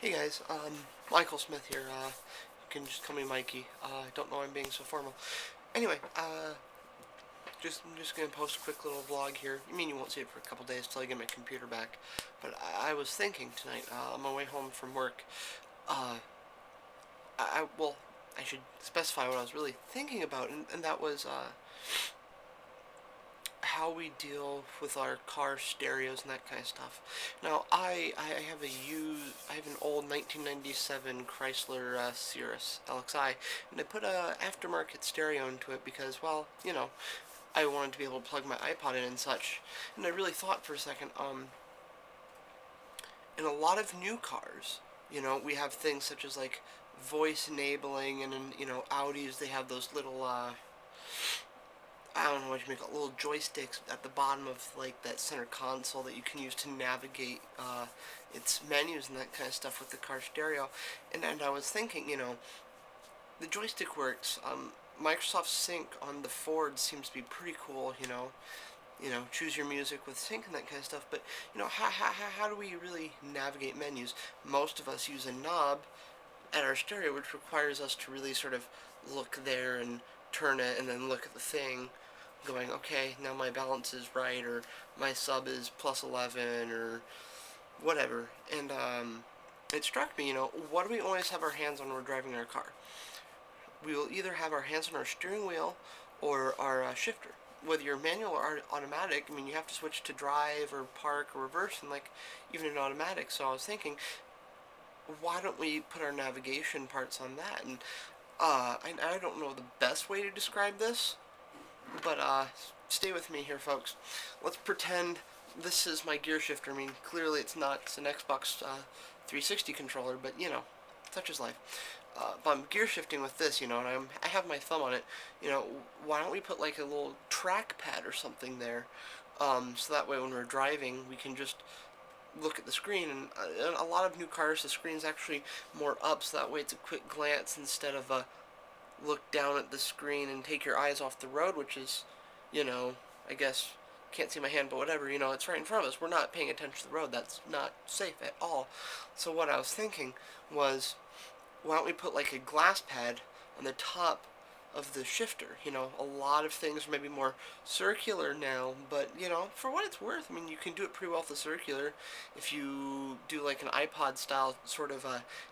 Hey guys, Michael Smith here. You can just call me Mikey. I don't know I'm being so formal. Anyway, I'm just gonna post a quick little vlog here. I mean, you won't see it for a couple days till I get my computer back. But I was thinking tonight, on my way home from work, uh, well, I should specify what I was really thinking about, and that was, how we deal with our car stereos and that kind of stuff. Now, I have I have an old 1997 Chrysler Cirrus LXI, and I put a aftermarket stereo into it because, well, I wanted to be able to plug my iPod in and such. And I really thought for a second, in a lot of new cars, we have things such as like voice enabling, and in, Audis they have those little I don't know what you make it, little joysticks at the bottom of like that center console that you can use to navigate its menus and that kind of stuff with the car stereo. And I was thinking, the joystick works. Microsoft Sync on the Ford seems to be pretty cool. Choose your music with sync and that kind of stuff. But how do we really navigate menus? Most of us use a knob at our stereo, which requires us to really sort of look there and turn it and then look at the thing going, okay, now my balance is right, or my sub is plus 11, or whatever. And it struck me, what do we always have our hands on when we're driving our car? We will either have our hands on our steering wheel or our shifter. Whether you're manual or automatic, I mean, you have to switch to drive or park or reverse, and like even in automatic. So I was thinking, why don't we put our navigation parts on that? And I don't know the best way to describe this, but stay with me here, folks. Let's pretend this is my gear shifter. I mean, clearly it's not. It's an Xbox 360 controller, but such is life. But I'm gear shifting with this, and I have my thumb on it. Why don't we put like a little trackpad or something there, so that way when we're driving we can just look at the screen. And a lot of new cars, the screen's actually more up, so that way it's a quick glance instead of a look down at the screen and take your eyes off the road, which is, I guess, can't see my hand, but whatever, it's right in front of us. We're not paying attention to the road. That's not safe at all. So what I was thinking was, why don't we put like a glass pad on the top of the shifter? A lot of things are maybe more circular now, but for what it's worth, I mean, you can do it pretty well with the circular if you do like an iPod style sort of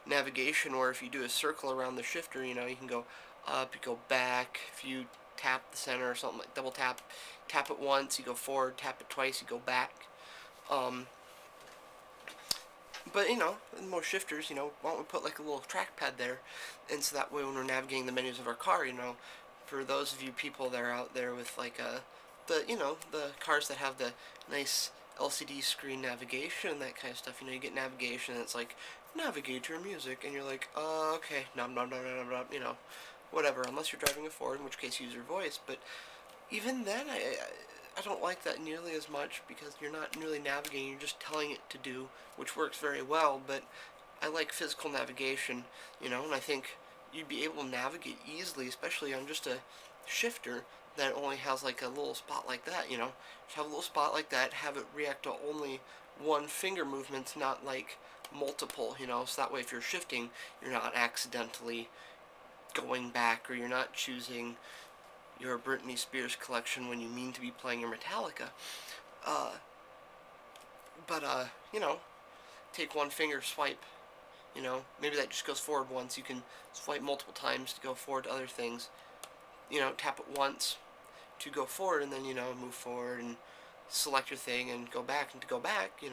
navigation, or if you do a circle around the shifter, you can go up, you go back. If you tap the center or something, like double tap it once, you go forward, tap it twice, you go back. Um, but in most shifters, why don't we put like a little trackpad there, and so that way when we're navigating the menus of our car, for those of you people that are out there with like the cars that have the nice LCD screen navigation and that kind of stuff, you get navigation and it's like navigate your music, and you're like, okay, nom nom nom nom nom, whatever, unless you're driving a Ford, in which case you use your voice. But even then, I don't like that nearly as much, because you're not really navigating, you're just telling it to do, which works very well. But I like physical navigation, and I think you'd be able to navigate easily, especially on just a shifter that only has like a little spot like that. Just have a little spot like that, have it react to only one finger movement, not like multiple, so that way if you're shifting, you're not accidentally going back, or you're not choosing your Britney Spears collection when you mean to be playing your Metallica. Uh, but take one finger swipe. Maybe that just goes forward once. You can swipe multiple times to go forward to other things. Tap it once to go forward, and then move forward and select your thing and go back. And to go back,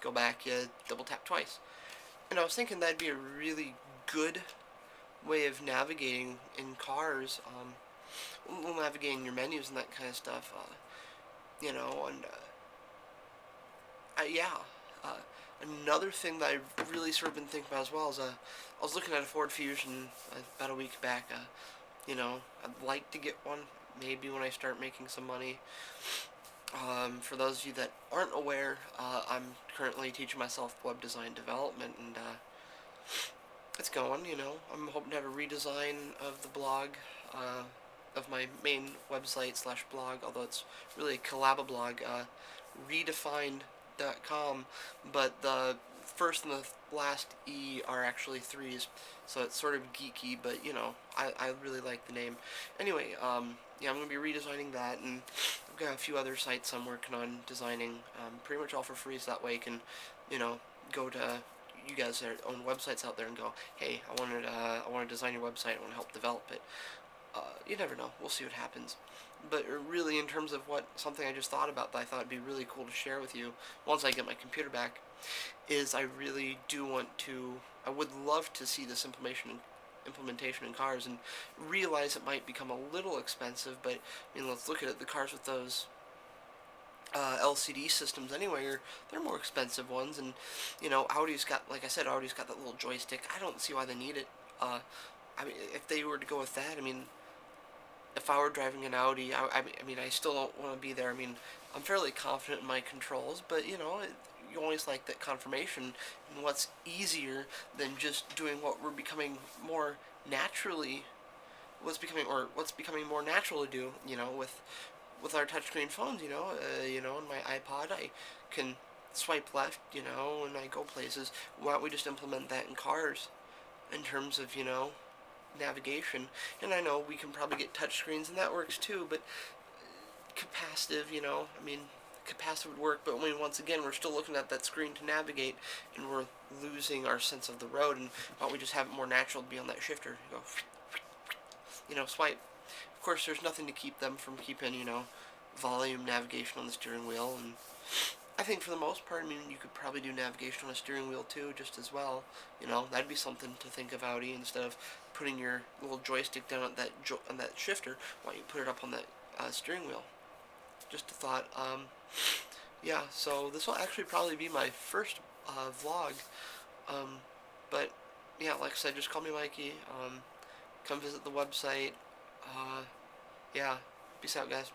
go back. You double tap twice. And I was thinking that'd be a really good way of navigating in cars. Navigating your menus and that kind of stuff. And yeah. Uh, Another thing that I've really sort of been thinking about as well is I was looking at a Ford Fusion about a week back. I'd like to get one maybe when I start making some money. For those of you that aren't aware, I'm currently teaching myself web design development, and it's going. I'm hoping to have a redesign of the blog, of my main website slash blog, although it's really a collab blog, redefined.com. But the first and the last E are actually threes, so it's sort of geeky, but you know, I really like the name. Anyway, yeah, I'm gonna be redesigning that, and I've got a few other sites I'm working on designing, pretty much all for free, so that way you can, you know, go to you guys that own websites out there and go, hey, I want to design your website, I want to help develop it. You never know. We'll see what happens. But really, in terms of something I just thought about that I thought would be really cool to share with you once I get my computer back, is I really do want to. I would love to see this implementation in cars, and realize it might become a little expensive. But I mean, let's look at it. The cars with those LCD systems anyway, they're more expensive ones, and you know, Audi's got, like I said, Audi's got that little joystick. I don't see why they need it. I mean, if they were to go with that, I mean, if I were driving an Audi, I mean, I still don't want to be there. I mean, I'm fairly confident in my controls, but you know, you always like that confirmation. And what's easier than just doing what we're becoming more naturally, what's becoming more natural to do, you know, with our touchscreen phones, you know, on my iPod, I can swipe left, you know, and I go places. Why don't we just implement that in cars in terms of, you know, navigation? And I know we can probably get touchscreens and that works too, but capacitive, you know, I mean, capacitive would work, but I mean, once again, we're still looking at that screen to navigate, and we're losing our sense of the road, and why don't we just have it more natural to be on that shifter? You go, you know, swipe. Of course, there's nothing to keep them from keeping, you know, volume navigation on the steering wheel, and I think for the most part, I mean, you could probably do navigation on a steering wheel too, just as well. You know, that'd be something to think of, Audi. Instead of putting your little joystick down at on that shifter, why don't you put it up on that steering wheel? Just a thought. Yeah, so this will actually probably be my first vlog. Um, but yeah, like I said, just call me Mikey. Come visit the website. Yeah, peace out, guys.